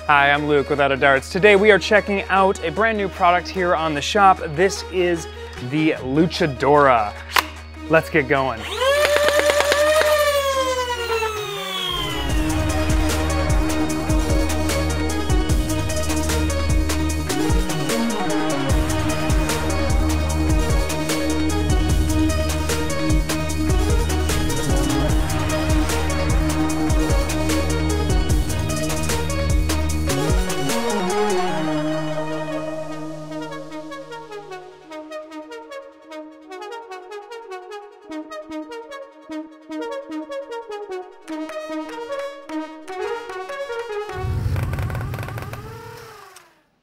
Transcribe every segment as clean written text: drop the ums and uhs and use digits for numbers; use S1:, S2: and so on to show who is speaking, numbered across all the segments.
S1: Hi, I'm Luke with Loadout Darts. Today we are checking out a brand new product here on the shop. This is the Luchadora. Let's get going.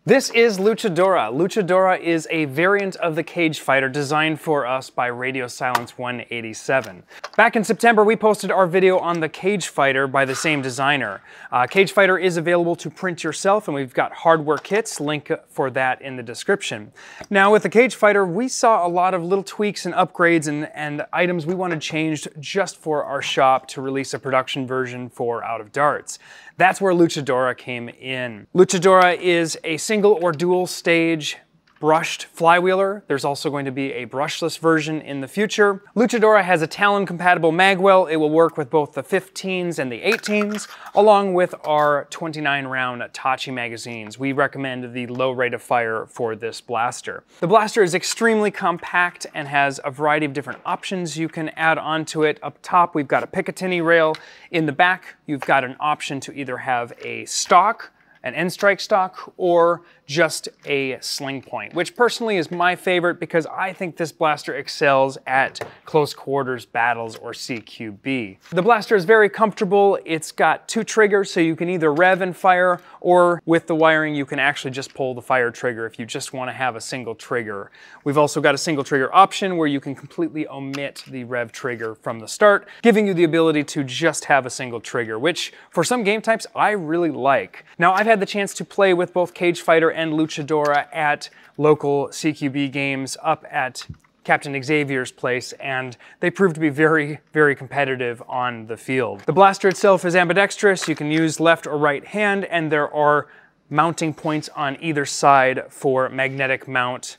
S1: This is Luchadora. Luchadora is a variant of the Cagefighter designed for us by Radio Silence 187. Back in September, we posted our video on the Cagefighter by the same designer. Cagefighter is available to print yourself, and we've got hardware kits, link for that in the description. Now with the Cagefighter, we saw a lot of little tweaks and upgrades and items we wanted changed just for our shop to release a production version for Out of Darts. That's where Luchadora came in. Luchadora is a single or dual stage brushed flywheeler. There's also going to be a brushless version in the future. Luchadora has a Talon compatible magwell. It will work with both the 15s and the 18s, along with our 29 round Tachi magazines. We recommend the low rate of fire for this blaster. The blaster is extremely compact and has a variety of different options you can add onto it. Up top, we've got a Picatinny rail. In the back, you've got an option to either have a stock, an end strike stock, or just a sling point, which personally is my favorite because I think this blaster excels at close quarters battles or CQB. The blaster is very comfortable. It's got two triggers, so you can either rev and fire, or with the wiring you can actually just pull the fire trigger if you just want to have a single trigger. We've also got a single trigger option where you can completely omit the rev trigger from the start, giving you the ability to just have a single trigger, which for some game types I really like. Now I've had the chance to play with both Cagefighter and Luchadora at local CQB games up at Captain Xavier's place, and they proved to be very, very competitive on the field. The blaster itself is ambidextrous. You can use left or right hand, and there are mounting points on either side for magnetic mount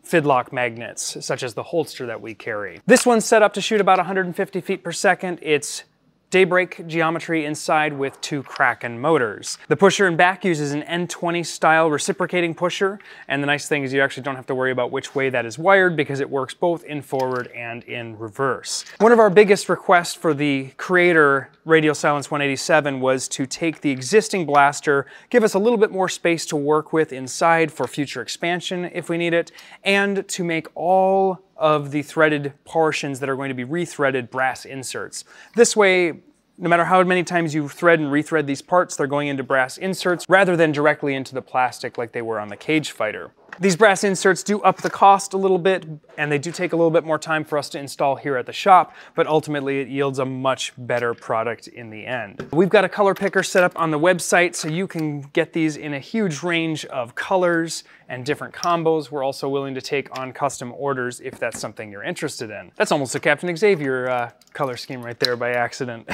S1: fidlock magnets, such as the holster that we carry. This one's set up to shoot about 150 feet per second. It's daybreak geometry inside with two Kraken motors. The pusher in back uses an N20 style reciprocating pusher, and the nice thing is you actually don't have to worry about which way that is wired because it works both in forward and in reverse. One of our biggest requests for the creator, Radio Silence 187, was to take the existing blaster, give us a little bit more space to work with inside for future expansion if we need it, and to make all of the threaded portions that are going to be rethreaded brass inserts. This way, no matter how many times you thread and rethread these parts, they're going into brass inserts rather than directly into the plastic like they were on the Cagefighter. These brass inserts do up the cost a little bit, and they do take a little bit more time for us to install here at the shop, but ultimately it yields a much better product in the end. We've got a color picker set up on the website, so you can get these in a huge range of colors and different combos. We're also willing to take on custom orders if that's something you're interested in. That's almost a Captain Xavier color scheme right there by accident.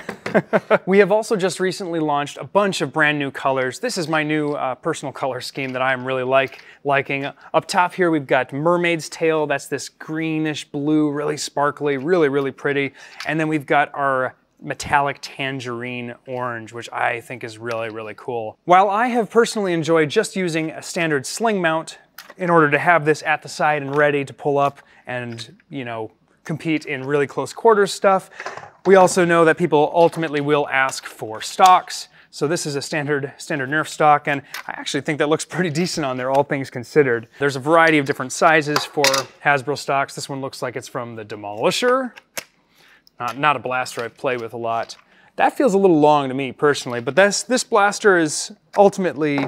S1: We have also just recently launched a bunch of brand new colors. This is my new personal color scheme that I'm really liking. Up top here we've got Mermaid's Tail. That's this greenish blue, really sparkly, really, really pretty. And then we've got our metallic tangerine orange, which I think is really, really cool. While I have personally enjoyed just using a standard sling mount in order to have this at the side and ready to pull up and, you know, compete in really close quarters stuff, we also know that people ultimately will ask for stocks. So this is a standard Nerf stock, and I actually think that looks pretty decent on there, all things considered. There's a variety of different sizes for Hasbro stocks. This one looks like it's from the Demolisher. Not a blaster I play with a lot. That feels a little long to me personally, but this blaster is ultimately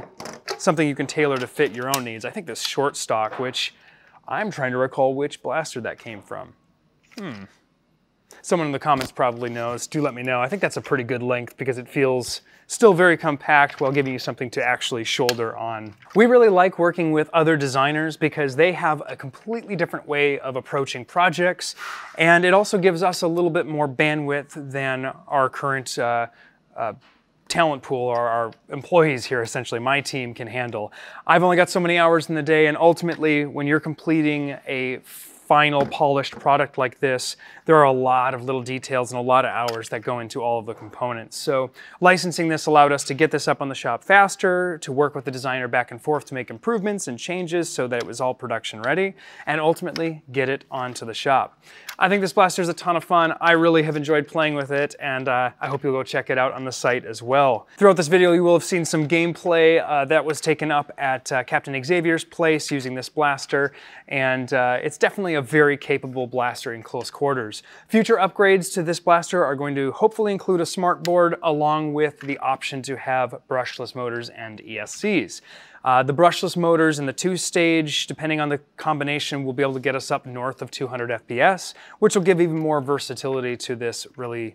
S1: something you can tailor to fit your own needs. I think this short stock, which I'm trying to recall which blaster that came from. Someone in the comments probably knows. Do let me know. I think that's a pretty good length because it feels still very compact while giving you something to actually shoulder on. We really like working with other designers because they have a completely different way of approaching projects, and it also gives us a little bit more bandwidth than our current talent pool, or our employees here, essentially, my team can handle. I've only got so many hours in the day, and ultimately, when you're completing a final polished product like this, there are a lot of little details and a lot of hours that go into all of the components. So licensing this allowed us to get this up on the shop faster, to work with the designer back and forth to make improvements and changes so that it was all production ready, and ultimately get it onto the shop. I think this blaster is a ton of fun. I really have enjoyed playing with it, and I hope you'll go check it out on the site as well. Throughout this video, you will have seen some gameplay that was taken up at Captain Xavier's place using this blaster, and it's definitely a very capable blaster in close quarters. Future upgrades to this blaster are going to hopefully include a smart board along with the option to have brushless motors and ESCs. The brushless motors in the 2-stage, depending on the combination, will be able to get us up north of 200 FPS, which will give even more versatility to this really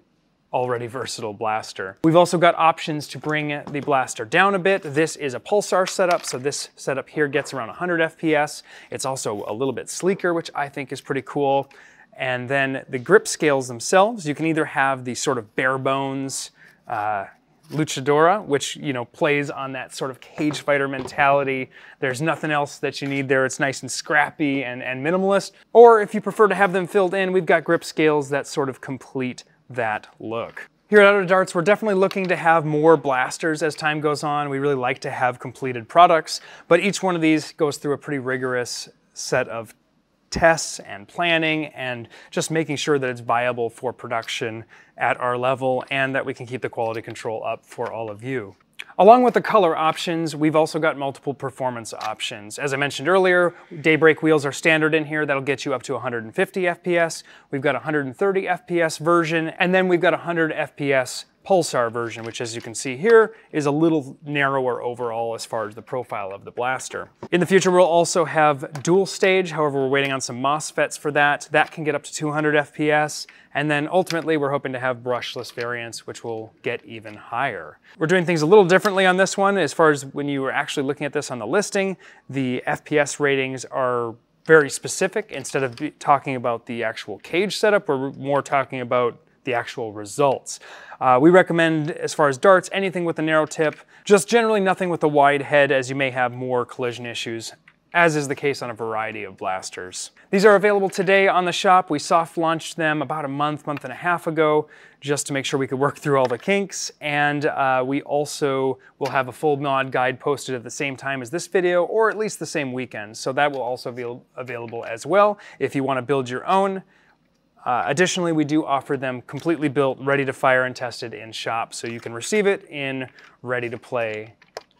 S1: already versatile blaster. We've also got options to bring the blaster down a bit. This is a pulsar setup, so this setup here gets around 100 FPS. It's also a little bit sleeker, which I think is pretty cool. And then the grip scales themselves, you can either have the sort of bare bones Luchadora, which, you know, plays on that sort of Cagefighter mentality. There's nothing else that you need there. It's nice and scrappy and minimalist. Or if you prefer to have them filled in, we've got grip scales that sort of complete that look. Here at Out of Darts, we're definitely looking to have more blasters as time goes on. We really like to have completed products, but each one of these goes through a pretty rigorous set of tests and planning and just making sure that it's viable for production at our level and that we can keep the quality control up for all of you. Along with the color options, we've also got multiple performance options. As I mentioned earlier, Daybreak wheels are standard in here. That'll get you up to 150 FPS. We've got a 130 FPS version, and then we've got a 100 FPS Pulsar version, which, as you can see here, is a little narrower overall as far as the profile of the blaster. In the future, we'll also have dual stage. However, we're waiting on some MOSFETs for that. That can get up to 200 FPS. And then ultimately, we're hoping to have brushless variants, which will get even higher. We're doing things a little differently on this one. As far as when you were actually looking at this on the listing, the FPS ratings are very specific. Instead of talking about the actual cage setup, we're more talking about the actual results. We recommend, as far as darts, anything with a narrow tip, just generally nothing with a wide head, as you may have more collision issues, as is the case on a variety of blasters. These are available today on the shop. We soft launched them about a month and a half ago, just to make sure we could work through all the kinks. And we also will have a full mod guide posted at the same time as this video, or at least the same weekend. So that will also be available as well if you want to build your own. Additionally, we do offer them completely built, ready to fire and tested in shop, so you can receive it in ready to play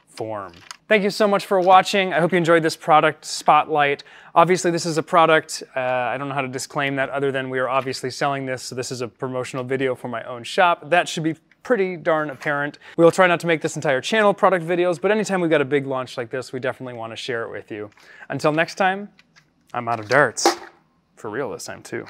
S1: form. Thank you so much for watching. I hope you enjoyed this product spotlight. Obviously, this is a product, I don't know how to disclaim that other than we are obviously selling this, so this is a promotional video for my own shop. That should be pretty darn apparent. We'll try not to make this entire channel product videos, but anytime we've got a big launch like this, we definitely want to share it with you. Until next time, I'm Out of Darts. For real this time, too.